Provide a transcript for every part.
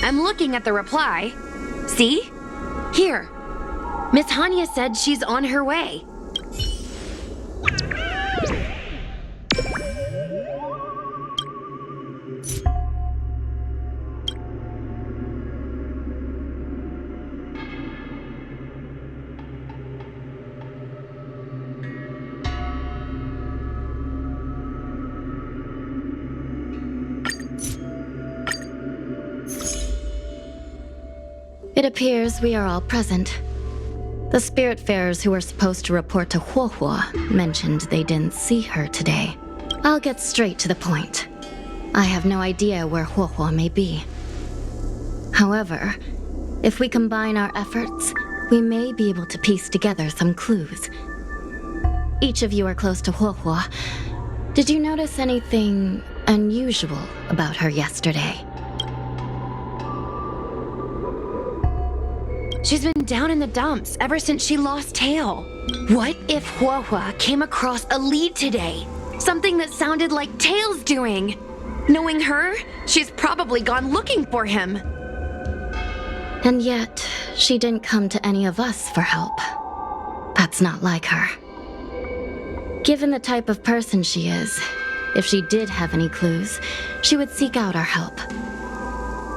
I'm looking at the reply. See? Here. Miss Hanya said she's on her way. It appears we are all present. The Spiritfarers who were supposed to report to Huohuo mentioned they didn't see her today. I'll get straight to the point. I have no idea where Huohuo may be. However, if we combine our efforts, we may be able to piece together some clues. Each of you are close to Huohuo. Did you notice anything unusual about her yesterday? She's been down in the dumps ever since she lost Tail. What if Huohuo came across a lead today? Something that sounded like Tail's doing. Knowing her, she's probably gone looking for him. And yet, she didn't come to any of us for help. That's not like her. Given the type of person she is, if she did have any clues, she would seek out our help.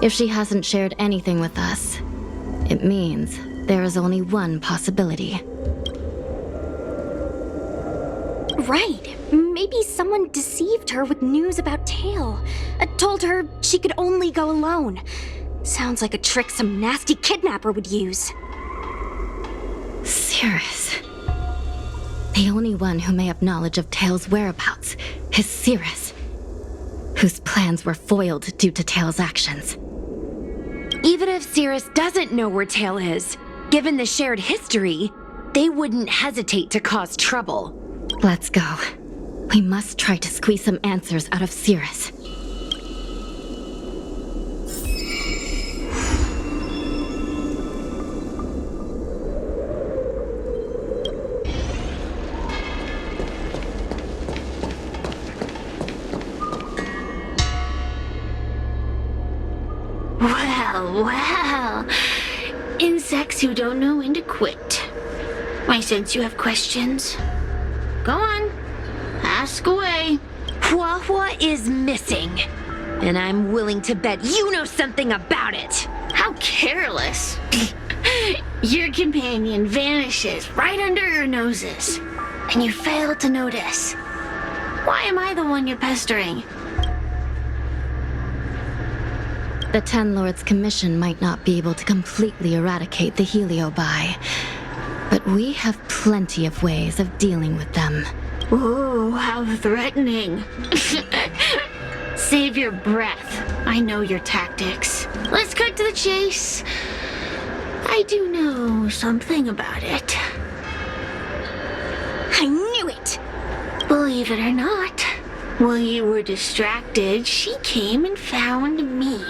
If she hasn't shared anything with us, it means there is only one possibility. Right. Maybe someone deceived her with news about Tail. Told her she could only go alone. Sounds like a trick some nasty kidnapper would use. Cirrus. The only one who may have knowledge of Tail's whereabouts is Cirrus, whose plans were foiled due to Tail's actions. Even if Cirrus doesn't know where Tail is, given the shared history, they wouldn't hesitate to cause trouble. Let's go. We must try to squeeze some answers out of Cirrus. Well, insects who don't know when to quit. I sense you have questions. Go on, ask away. Huohuo is missing, and I'm willing to bet you know something about it. How careless. Your companion vanishes right under your noses, and you fail to notice. Why am I the one you're pestering? The Ten Lords' commission might not be able to completely eradicate the Heliobi, but we have plenty of ways of dealing with them. Ooh, how threatening. Save your breath. I know your tactics. Let's cut to the chase. I do know something about it. I knew it! Believe it or not, while you were distracted, she came and found me.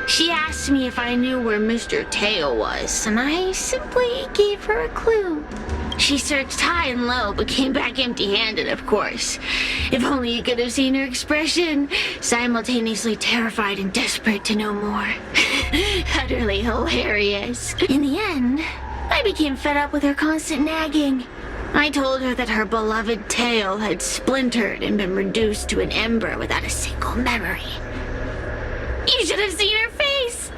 She asked me if I knew where Mr. Tail was, and I simply gave her a clue. She searched high and low, but came back empty-handed, of course. If only you could have seen her expression, simultaneously terrified and desperate to know more. Utterly hilarious. In the end, I became fed up with her constant nagging. I told her that her beloved Tail had splintered and been reduced to an ember without a single memory. You should have seen her face!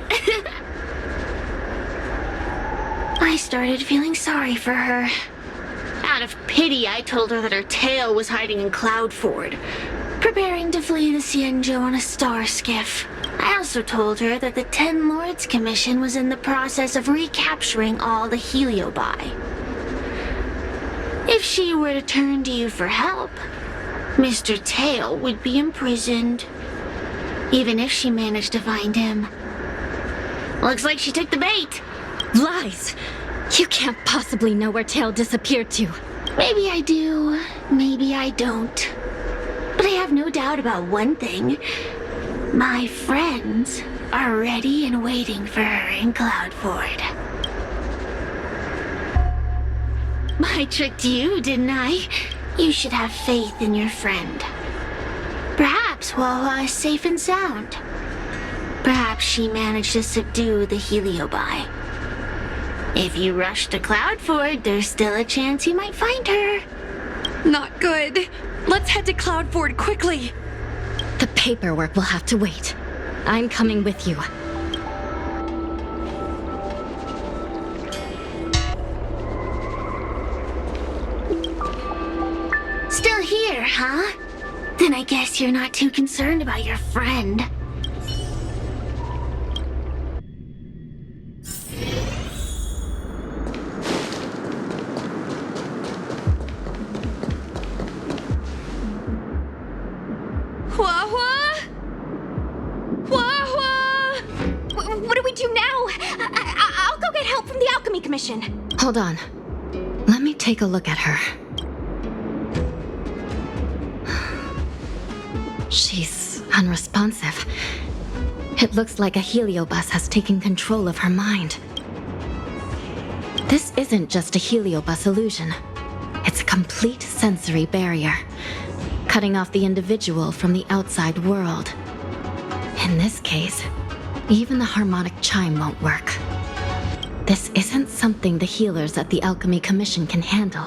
I started feeling sorry for her. Out of pity, I told her that her tail was hiding in Cloudford, preparing to flee the Xianzhou on a star skiff. I also told her that the Ten Lords Commission was in the process of recapturing all the Heliobi. If she were to turn to you for help, Mr. Tail would be imprisoned, even if she managed to find him. Looks like she took the bait. Lies! You can't possibly know where Tail disappeared to. Maybe I do, maybe I don't. But I have no doubt about one thing. My friends are ready and waiting for her in Cloudford. I tricked you, didn't I? You should have faith in your friend. Perhaps Wawa is safe and sound. Perhaps she managed to subdue the Heliobi. If you rush to Cloudford, there's still a chance you might find her. Not good. Let's head to Cloudford quickly. The paperwork will have to wait. I'm coming with you. Still here, huh? Then I guess you're not too concerned about your friend. Wawa? Wawa? What do we do now? I'll go get help from the Alchemy Commission. Hold on. Let me take a look at her. She's unresponsive. It looks like a heliobus has taken control of her mind. This isn't just a heliobus illusion. It's a complete sensory barrier, cutting off the individual from the outside world. In this case, even the harmonic chime won't work. This isn't something the healers at the Alchemy Commission can handle.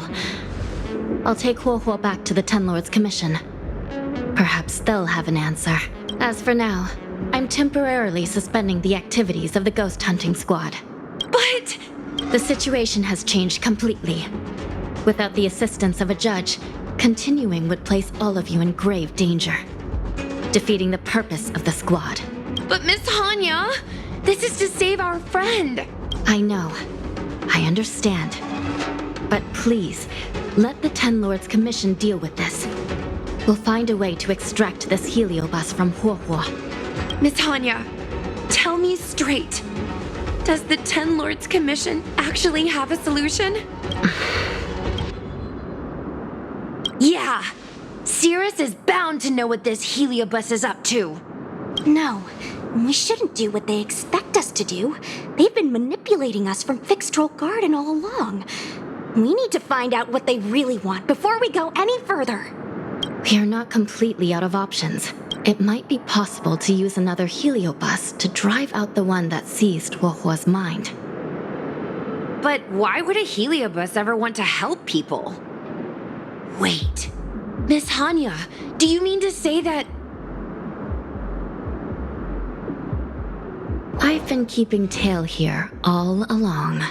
I'll take Huohuo back to the Ten Lords Commission. Perhaps they'll have an answer. As for now, I'm temporarily suspending the activities of the ghost hunting squad. But... The situation has changed completely. Without the assistance of a judge, continuing would place all of you in grave danger, defeating the purpose of the squad. But Miss Hanya, this is to save our friend. I know. I understand. But please, let the Ten Lords Commission deal with this. We'll find a way to extract this heliobus from Huohuo. Miss Hanya, tell me straight. Does the Ten Lords Commission actually have a solution? Yeah. Cirrus is bound to know what this heliobus is up to. No, we shouldn't do what they expect us to do. They've been manipulating us from Fyxescroll Garden all along. We need to find out what they really want before we go any further. We are not completely out of options. It might be possible to use another heliobus to drive out the one that seized Huohuo's mind. But why would a heliobus ever want to help people? Wait. Miss Hanya, do you mean to say that... I've been keeping Tail here all along.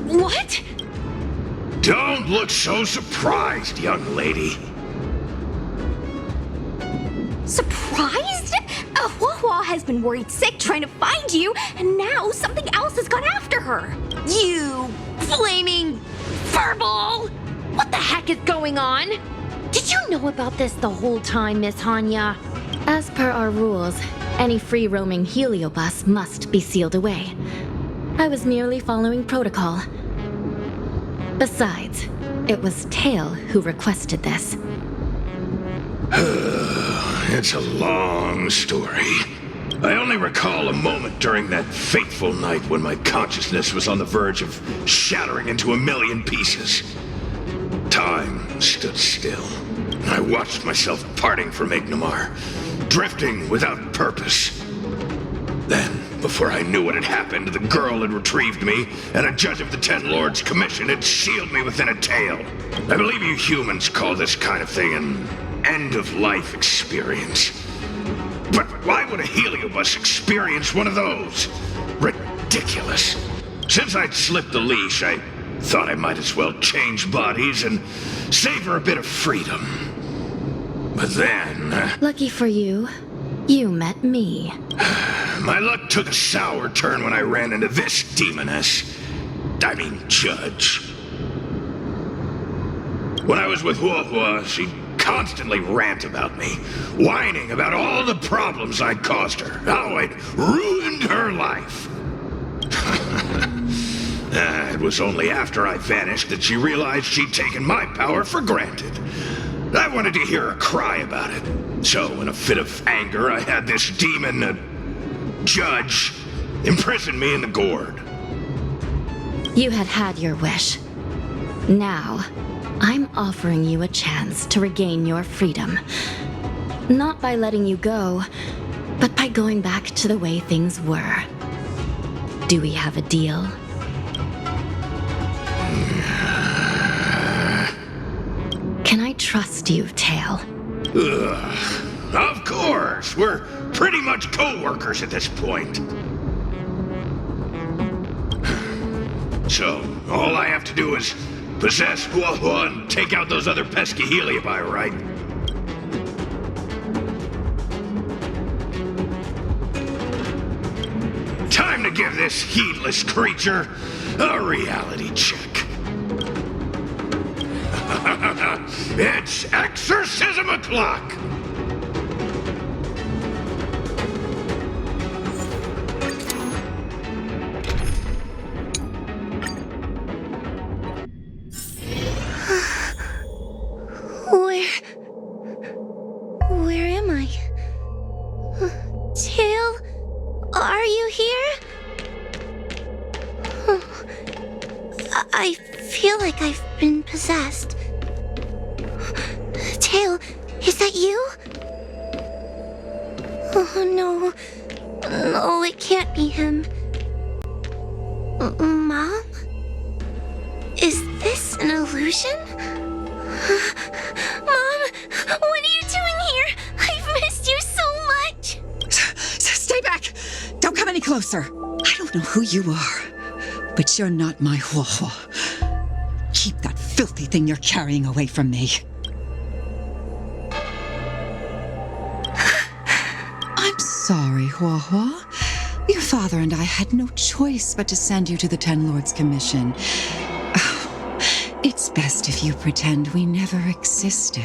What? Don't look so surprised, young lady. Surprised? Huohuo has been worried sick trying to find you, and now something else has gone after her. You flaming furball! What the heck is going on? Did you know about this the whole time, Miss Hanya? As per our rules, any free-roaming heliobus must be sealed away. I was merely following protocol. Besides, it was Tail who requested this. It's a long story. I only recall a moment during that fateful night when my consciousness was on the verge of shattering into a million pieces. Time stood still. I watched myself parting from Ignamar, drifting without purpose. Then, before I knew what had happened, the girl had retrieved me, and a judge of the Ten Lords Commission had sealed me within a tail. I believe you humans call this kind of thing an end-of-life experience. But why would a helium heliobus experience one of those? Ridiculous. Since I'd slipped the leash, I thought I might as well change bodies and savor a bit of freedom. But then... Lucky for you, you met me. my luck took a sour turn when I ran into this demoness. I mean, judge. When I was with Huohua, she'd constantly rant about me, whining about all the problems I'd caused her, how I'd ruined her life. It was only after I vanished that she realized she'd taken my power for granted. I wanted to hear her cry about it. So, in a fit of anger, I had this demon, judge, imprison me in the gourd. You had had your wish. Now, I'm offering you a chance to regain your freedom. Not by letting you go, but by going back to the way things were. Do we have a deal? Can I trust you, Tail? Of course! We're pretty much co-workers at this point. So, all I have to do is possess Huohua and take out those other pesky heliobi, right? Time to give this heedless creature a reality check. It's exorcism o'clock! Where am I? Tail, are you here? I feel like I've been possessed. Tail, is that you? Oh no. No, it can't be him. Mom? Is this an illusion? Mom, what are you doing here? I've missed you so much. Stay back! Don't come any closer. I don't know who you are, but you're not my Huohua. Keep that filthy thing you're carrying away from me. I'm sorry, Huohua. Your father and I had no choice but to send you to the Ten Lords Commission. It's best if you pretend we never existed.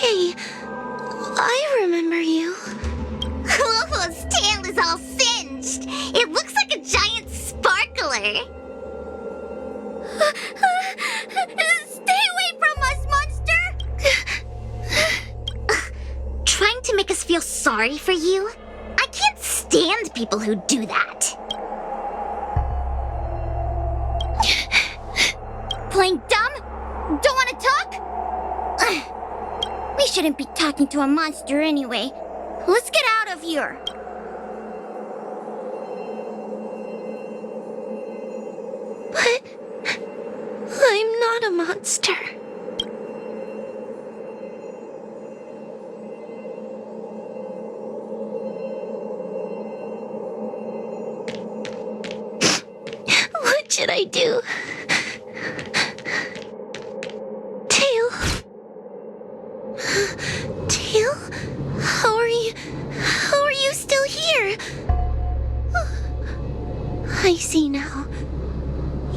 Hey, I remember you. Huohua's tail is all singed. It looks like a giant sparkler. Stay away from us, monster! Trying to make us feel sorry for you? I can't stand people who do that. Playing dumb? Don't want to talk? We shouldn't be talking to a monster anyway. Let's get out of here. But I'm not a monster. What should I do? Tail? Tail? How are you still here? I see now.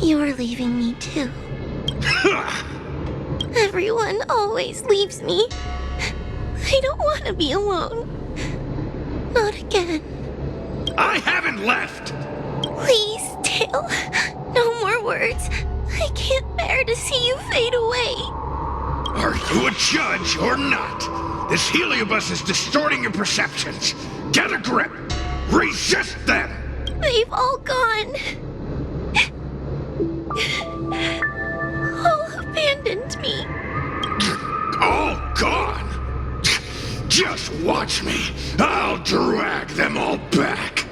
You're leaving me too. Everyone always leaves me. I don't want to be alone. Not again. I haven't left! Please, Tail. No more words. I can't bear to see you fade away. Are you a judge or not? This heliobus is distorting your perceptions. Get a grip. Resist them! They've all gone. All abandoned me. All gone? Just watch me. I'll drag them all back.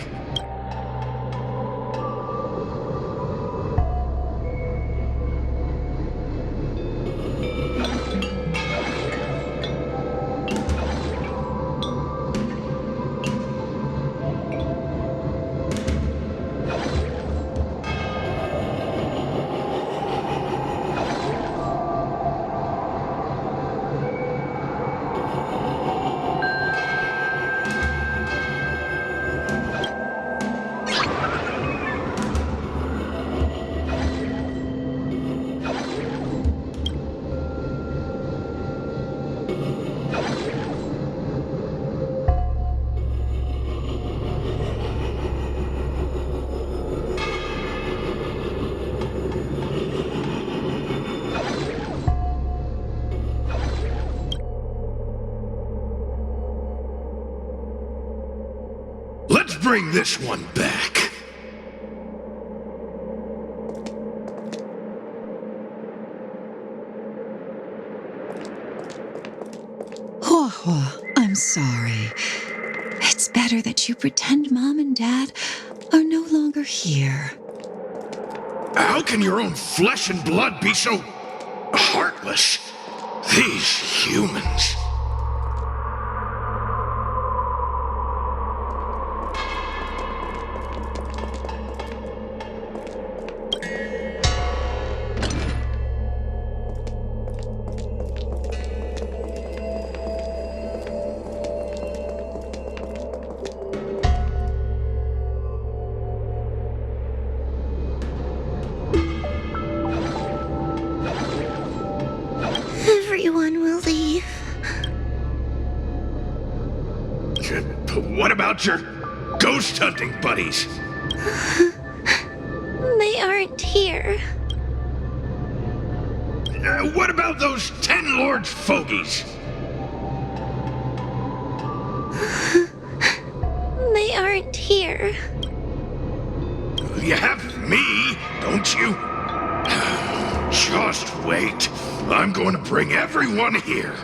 Let's bring this one back. Hua, I'm sorry. It's better that you pretend Mom and Dad are no longer here. How can your own flesh and blood be so heartless? These humans. Everyone will leave. What about your ghost hunting buddies? They aren't here. What about those 10 Lords fogies? They aren't here. You have me, don't you? Just wait. I'm going to bring everyone here.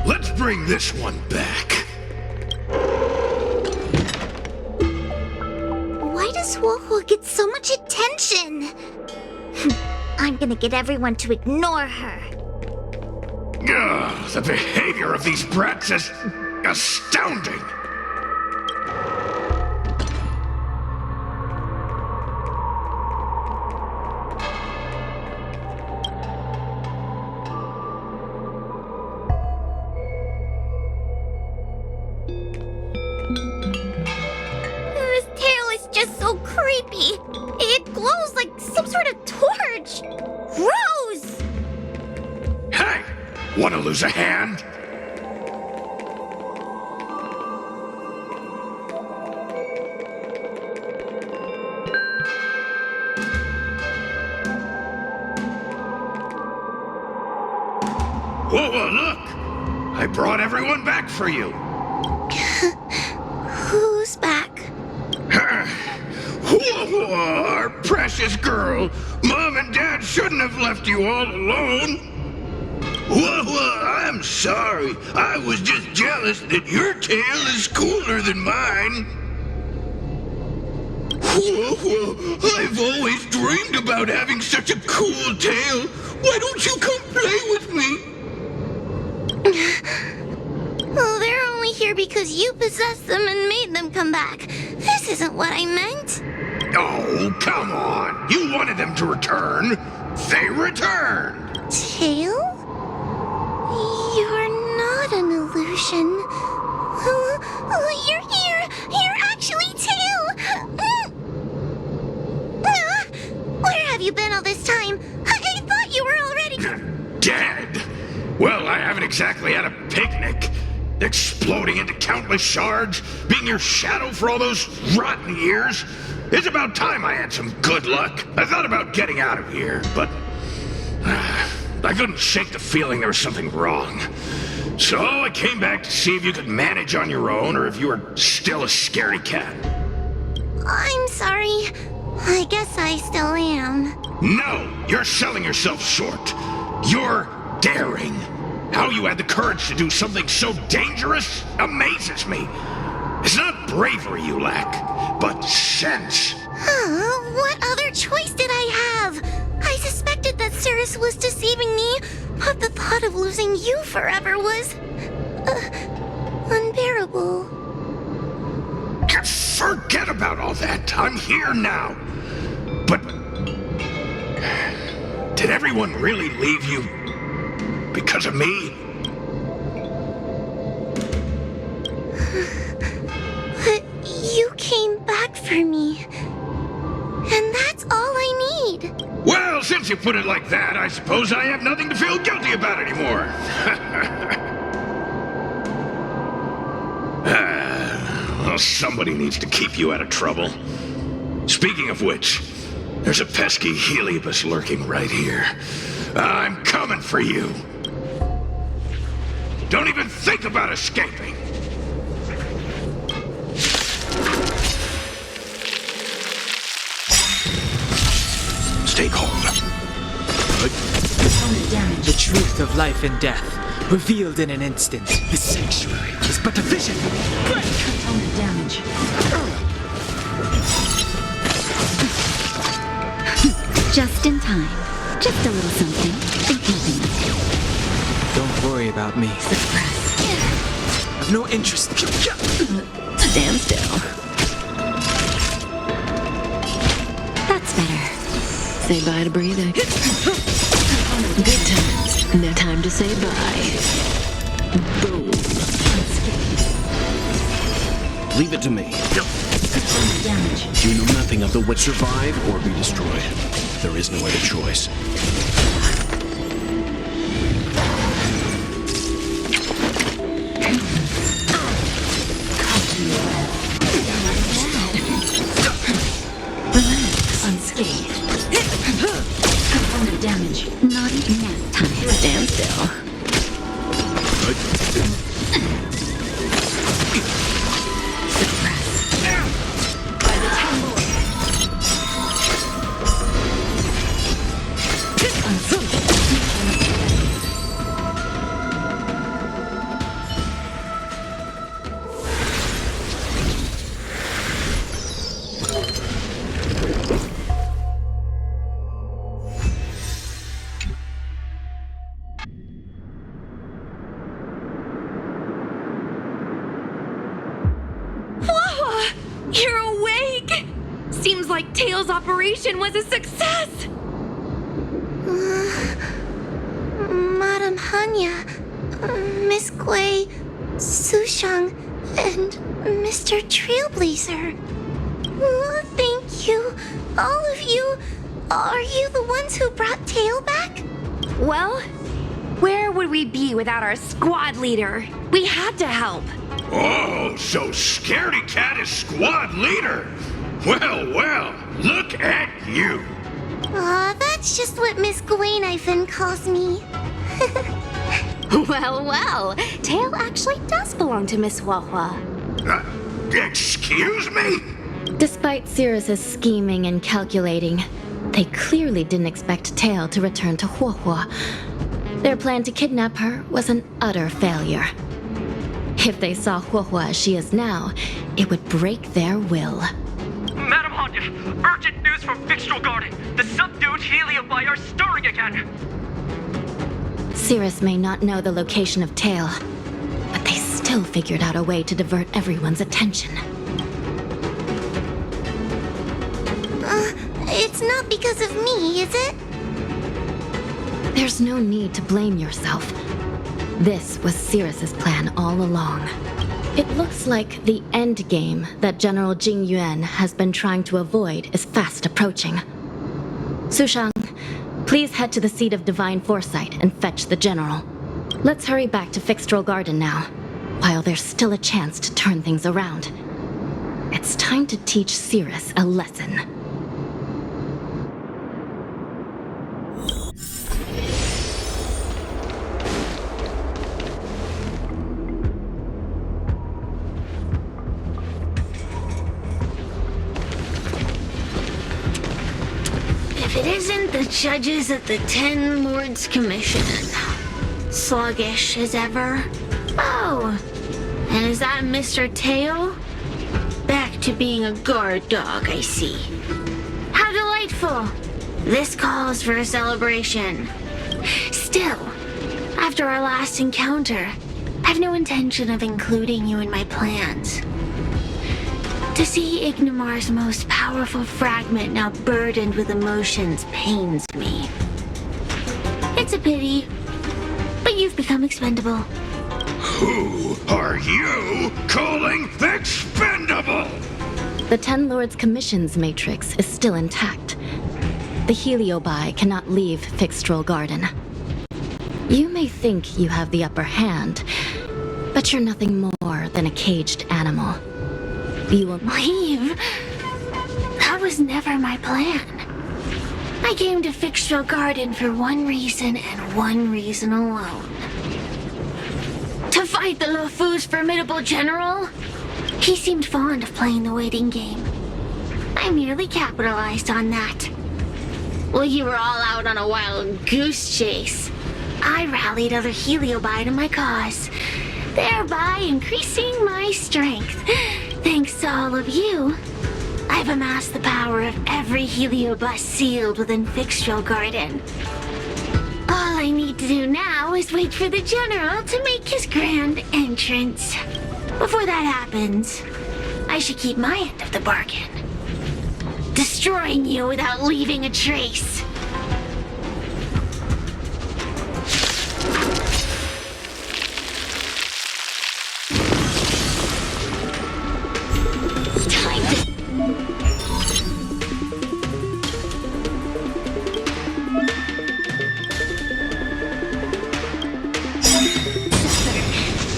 Let's bring this one back. Why does Wohua get so much attention? I'm gonna get everyone to ignore her. Ugh, the behavior of these brats is astounding. This tail is just so creepy. It glows like some sort of torch. Gross! Hey, want to lose a hand? Whoa, look! I brought everyone back for you. Who's back? Whoa, our precious girl. Mom and Dad shouldn't have left you all alone. Whoa, I'm sorry. I was just jealous that your tail is cooler than mine. Whoa, I've always dreamed about having such a cool tail. Why don't you come play with me? Oh, they're only here because you possessed them and made them come back. This isn't what I meant. Oh, come on. You wanted them to return. They returned. Tail? You're not an illusion. Oh, you're here. You're actually Tail. Where have you been all this time? I thought you were already Dead. Well, I haven't exactly had a picnic. Exploding into countless shards, being your shadow for all those rotten years. It's about time I had some good luck. I thought about getting out of here, but I couldn't shake the feeling there was something wrong. So I came back to see if you could manage on your own or if you were still a scaredy cat. I'm sorry. I guess I still am. No, you're selling yourself short. You're daring. How you had the courage to do something so dangerous amazes me. It's not bravery you lack, but sense. What other choice did I have? I suspected that Cirrus was deceiving me, but the thought of losing you forever was unbearable. Forget about all that. I'm here now. But did everyone really leave you because of me? But you came back for me. And that's all I need. Well, since you put it like that, I suppose I have nothing to feel guilty about anymore. Well, somebody needs to keep you out of trouble. Speaking of which, there's a pesky Heliobus lurking right here. I'm coming for you. Don't even think about escaping. Stay calm. The truth of life and death, revealed in an instant. The sanctuary is but a vision. Break! Component damage. Just in time. Just a little something. Think nothing of it. Don't worry about me. Suppress. I've no interest. Stand still. That's better. Say bye to breathing. Good times. No time to say bye. Boom. Leave it to me. Damage. You know nothing of the what survive or be destroyed. There is no other choice. Relax. Unscathed. Component damage. Not even nap time. Stand still. You're awake! Seems like Tails' operation was a success! Madame Hanya, Miss Gui, Sushang, and Mr. Trailblazer. Thank you, all of you. Are you the ones who brought Tail back? Well, where would we be without our squad leader? We had to help. Oh, so Scaredy Cat is squad leader. Well, look at you. Aw, that's just what Miss Gui calls me. Well, well, Tail actually does belong to Miss Huahua. Excuse me? Despite Cirrus's scheming and calculating, they clearly didn't expect Tail to return to Huahua. Their plan to kidnap her was an utter failure. If they saw Huahua as she is now, it would break their will. Madam Hondiff, urgent news from Fyxescroll Garden. The subdued Heliobi are stirring again. Cirrus may not know the location of Tail, but they still figured out a way to divert everyone's attention. It's not because of me, is it? There's no need to blame yourself. This was Cirrus's plan all along. It looks like the end game that General Jing Yuan has been trying to avoid is fast approaching. Sushang, please head to the seat of Divine Foresight and fetch the General. Let's hurry back to Fyxescroll Garden now, while there's still a chance to turn things around. It's time to teach Cirrus a lesson. If it isn't the judges at the Ten Lords Commission. Sluggish as ever. Oh, and is that Mr. Tail? Back to being a guard dog, I see. How delightful! This calls for a celebration. Still, after our last encounter, I've no intention of including you in my plans. To see Ignimar's most powerful fragment now burdened with emotions pains me. It's a pity, but you've become expendable. Who are you calling expendable? The Ten Lords Commission's matrix is still intact. The Heliobi cannot leave Fyxescroll Garden. You may think you have the upper hand, but you're nothing more than a caged animal. You will Leave? That was never my plan. I came to Fyxescroll Garden for one reason and one reason alone. To fight the Luofu's formidable general? He seemed fond of playing the waiting game. I merely capitalized on that. While you were all out on a wild goose chase, I rallied other Heliobi to my cause, thereby increasing my strength. Thanks to all of you, I've amassed the power of every Heliobus sealed within Fyxescroll Garden. All I need to do now is wait for the General to make his grand entrance. Before that happens, I should keep my end of the bargain. Destroying you without leaving a trace.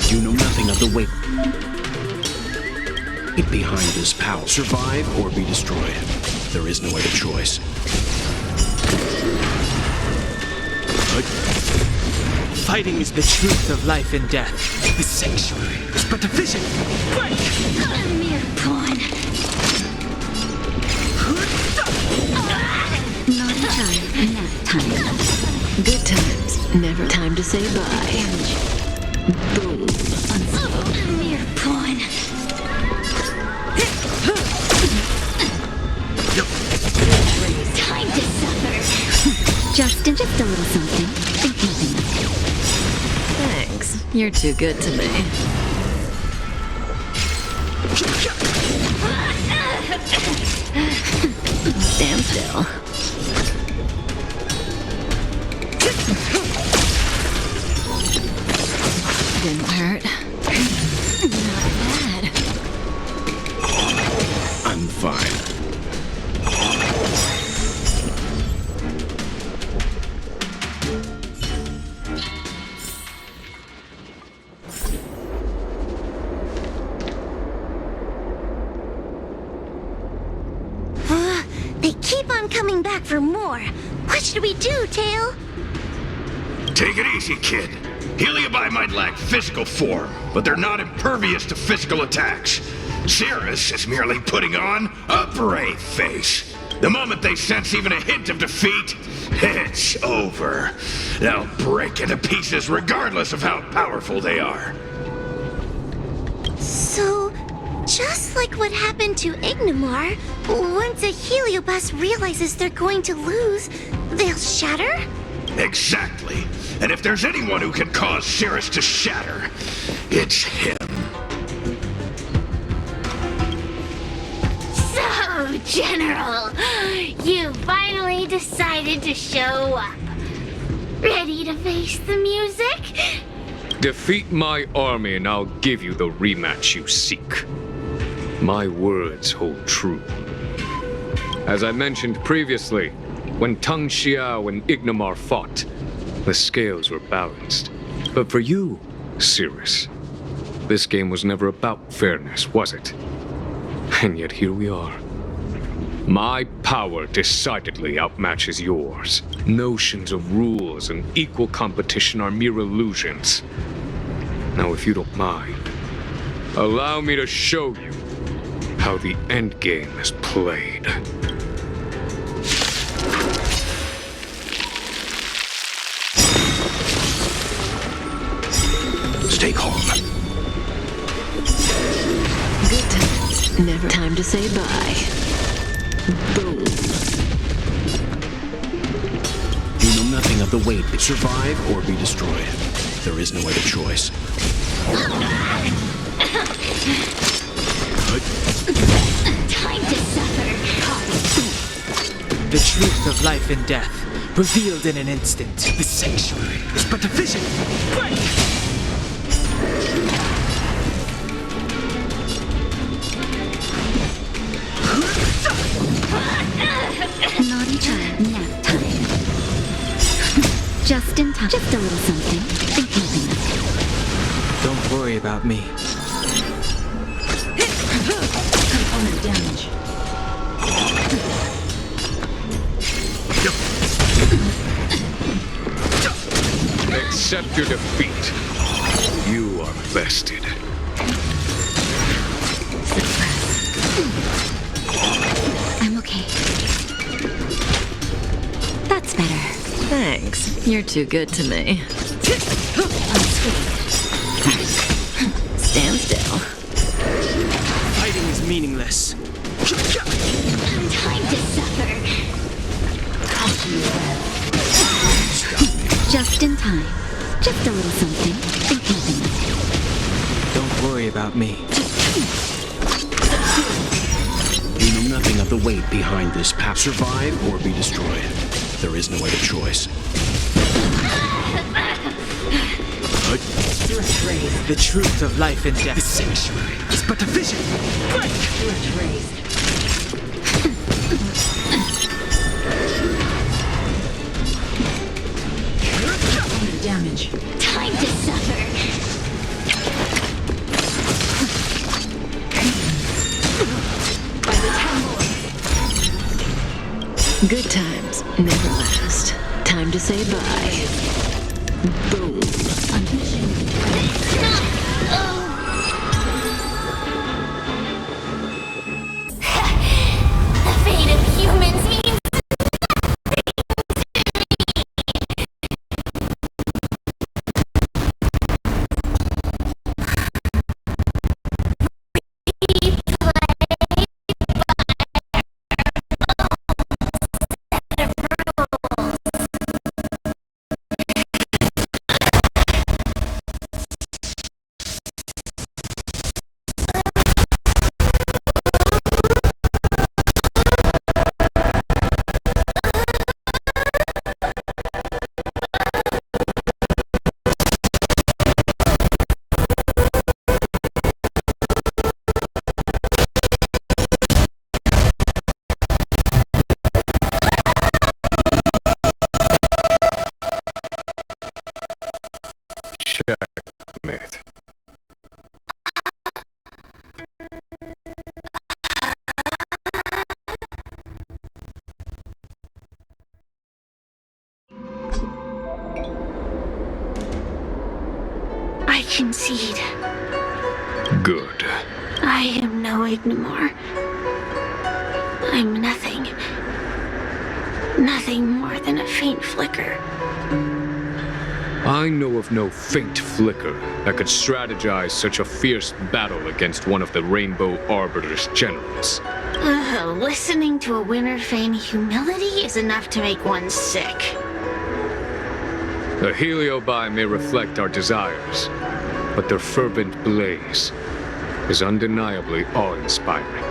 You know nothing of the way. Get behind this power. Survive or be destroyed. There is no other choice. Fighting is the truth of life and death. The sanctuary is but a vision. Break! A mere pawn. Naughty time, nap time. Good times, never time to say bye. Boom. A mere pawn. Time to suffer. Just a little something. Think nothing of it. Thanks. You're too good to me. Stand still. Didn't hurt. Not bad. I'm fine. They keep on coming back for more. What should we do, Tail? Take it easy, kid. Heliobi might lack physical form, but they're not impervious to physical attacks. Cirrus is merely putting on a brave face. The moment they sense even a hint of defeat, it's over. They'll break into pieces regardless of how powerful they are. So, just like what happened to Ignimar, once a Heliobus realizes they're going to lose, they'll shatter? Exactly. And if there's anyone who can cause Cirrus to shatter, it's him. So, General, you finally decided to show up. Ready to face the music? Defeat my army and I'll give you the rematch you seek. My words hold true. As I mentioned previously, when Tang Xiao and Ignimar fought, the scales were balanced. But for you, Cirrus, this game was never about fairness, was it? And yet here we are. My power decidedly outmatches yours. Notions of rules and equal competition are mere illusions. Now, if you don't mind, allow me to show you how the endgame is played. Stay calm. Good times. Never time to say bye. Boom. You know nothing of the weight. Survive or be destroyed. There is no other choice. Time to suffer. The truth of life and death, revealed in an instant. The sanctuary is but a vision. Naughty child, nap time. Just in time. Just a little something. In keeping us. Don't worry about me. Component damage. Accept your defeat. You are bested. I'm okay. That's better. Thanks. You're too good to me. Stand still. Fighting is meaningless. Time to suffer. Just in time. Just a little something. In keeping us. Don't worry about me. You know nothing of the weight behind this path. Survive or be destroyed. There is no other choice. The truth of life and death. The sanctuary is but a vision. Damage. Time to suffer. Good times never last. Time to say bye. Boom. The fate of humans means concede. Good. I am no Ignimor. I'm nothing. Nothing more than a faint flicker. I know of no faint flicker that could strategize such a fierce battle against one of the Rainbow Arbiter's generals. Listening to a winner feign humility is enough to make one sick. The Heliobi may reflect our desires, but their fervent blaze is undeniably awe-inspiring.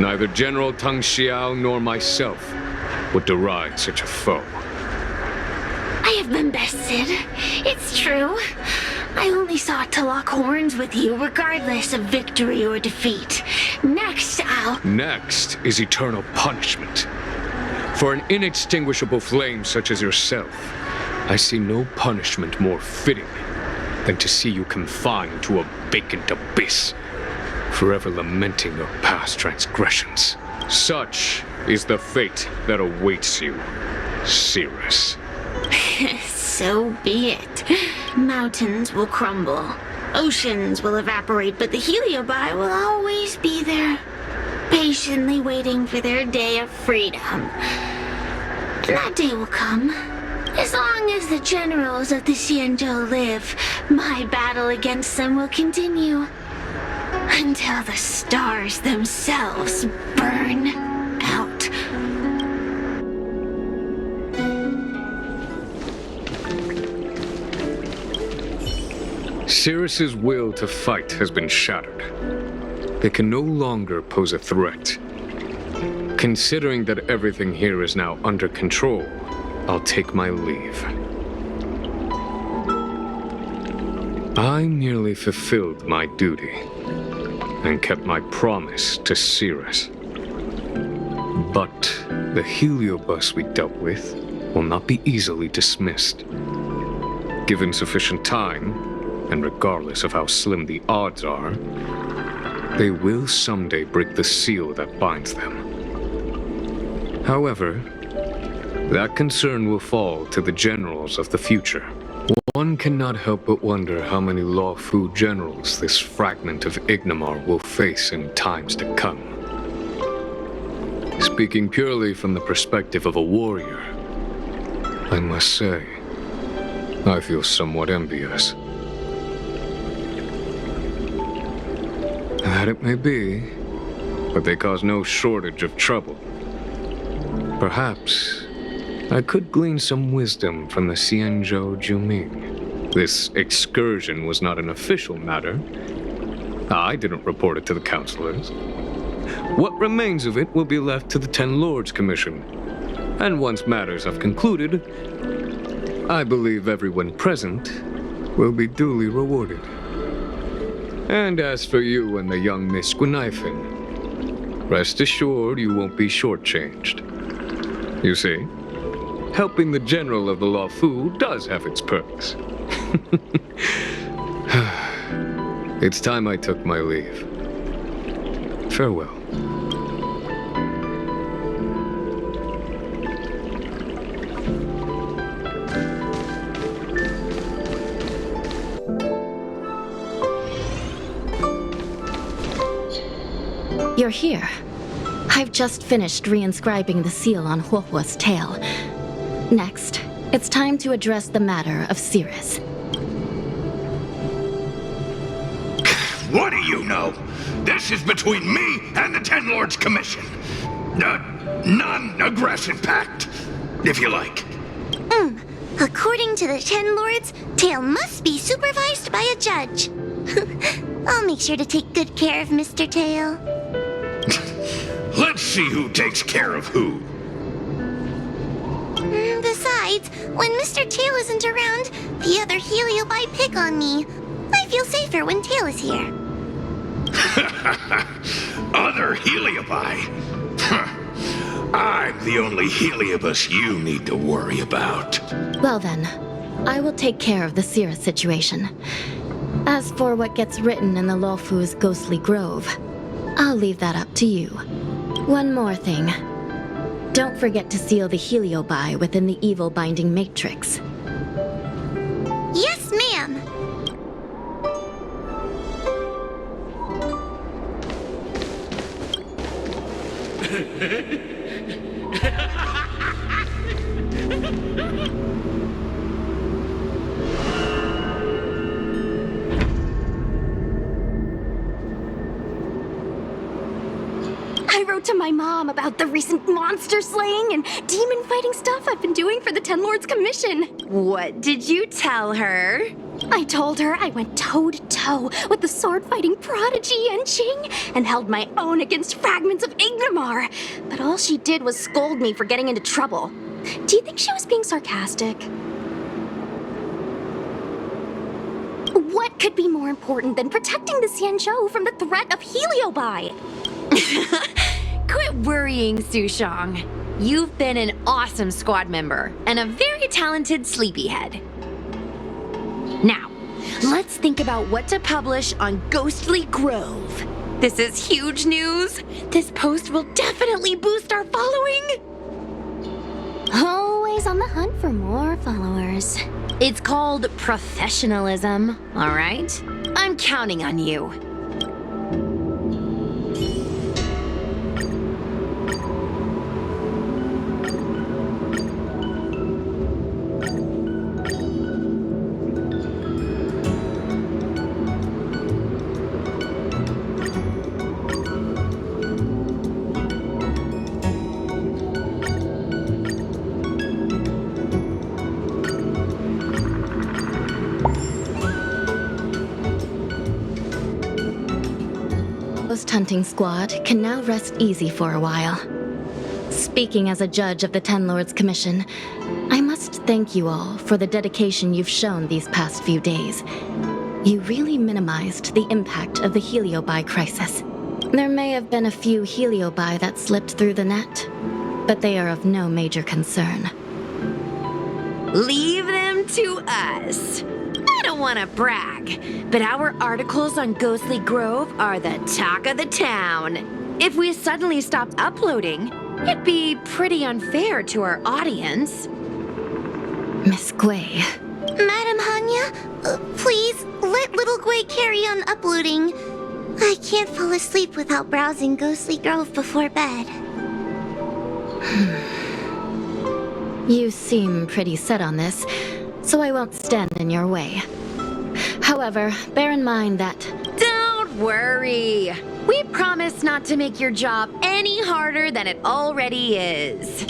Neither General Tang Xiao nor myself would deride such a foe. I have been bested. It's true. I only sought to lock horns with you regardless of victory or defeat. Next is eternal punishment. For an inextinguishable flame such as yourself, I see no punishment more fitting than to see you confined to a vacant abyss, forever lamenting your past transgressions. Such is the fate that awaits you, Cirrus. So be it. Mountains will crumble. Oceans will evaporate, but the Heliobi will always be there, patiently waiting for their day of freedom. And that day will come. As long as the generals of the Xianzhou live, my battle against them will continue. Until the stars themselves burn out. Cirrus's will to fight has been shattered. They can no longer pose a threat. Considering that everything here is now under control, I'll take my leave. I merely fulfilled my duty and kept my promise to Cirrus. But the Heliobus we dealt with will not be easily dismissed. Given sufficient time, and regardless of how slim the odds are, they will someday break the seal that binds them. However, that concern will fall to the generals of the future. One cannot help but wonder how many Luofu generals this fragment of Ignimor will face in times to come. Speaking purely from the perspective of a warrior, I must say, I feel somewhat envious. That it may be, but they cause no shortage of trouble. Perhaps I could glean some wisdom from the Xianzhou Juming. This excursion was not an official matter. I didn't report it to the counselors. What remains of it will be left to the Ten Lords Commission. And once matters have concluded, I believe everyone present will be duly rewarded. And as for you and the young Miss Gwynaifin, rest assured you won't be shortchanged. You see, helping the general of the Luofu does have its perks. It's time I took my leave. Farewell. You're here. I've just finished reinscribing the seal on Huohuo's tail. Next, it's time to address the matter of Cirrus. What do you know? This is between me and the Ten Lords Commission. Non-aggression pact, if you like. According to the Ten Lords, Tail must be supervised by a judge. I'll make sure to take good care of Mr. Tail. Let's see who takes care of who. Besides, when Mr. Tail isn't around, the other Heliobi pick on me. I feel safer when Tail is here. Other Heliobi? I'm the only Heliobus you need to worry about. Well then, I will take care of the Cirrus situation. As for what gets written in the Luofu's ghostly grove, I'll leave that up to you. One more thing. Don't forget to seal the Heliobi within the evil binding matrix. Yes, ma'am. I wrote to my mom about the recent monster slaying and demon fighting stuff I've been doing for the Ten Lords Commission. What did you tell her? I told her I went toe-to-toe with the sword-fighting prodigy Yenching and held my own against fragments of Ignamar. But all she did was scold me for getting into trouble. Do you think she was being sarcastic? What could be more important than protecting the Xianzhou from the threat of Heliobi? Quit worrying, Sushong. You've been an awesome squad member and a very talented sleepyhead. Now, let's think about what to publish on Ghostly Grove. This is huge news. This post will definitely boost our following. Always on the hunt for more followers. It's called professionalism, all right? I'm counting on you. Ghost hunting squad can now rest easy for a while. Speaking as a judge of the Ten Lords Commission, I must thank you all for the dedication you've shown these past few days. You really minimized the impact of the Heliobi crisis. There may have been a few Heliobi that slipped through the net, but they are of no major concern. Leave them to us. I don't want to brag, but our articles on Ghostly Grove are the talk of the town. If we suddenly stopped uploading, it'd be pretty unfair to our audience. Miss Gui. Madam Hanya, please let little Gui carry on uploading. I can't fall asleep without browsing Ghostly Grove before bed. You seem pretty set on this, so I won't stand in your way. However, bear in mind that... Don't worry. We promise not to make your job any harder than it already is.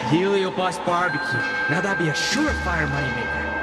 Heliobus barbecue. Now that'd be a surefire moneymaker.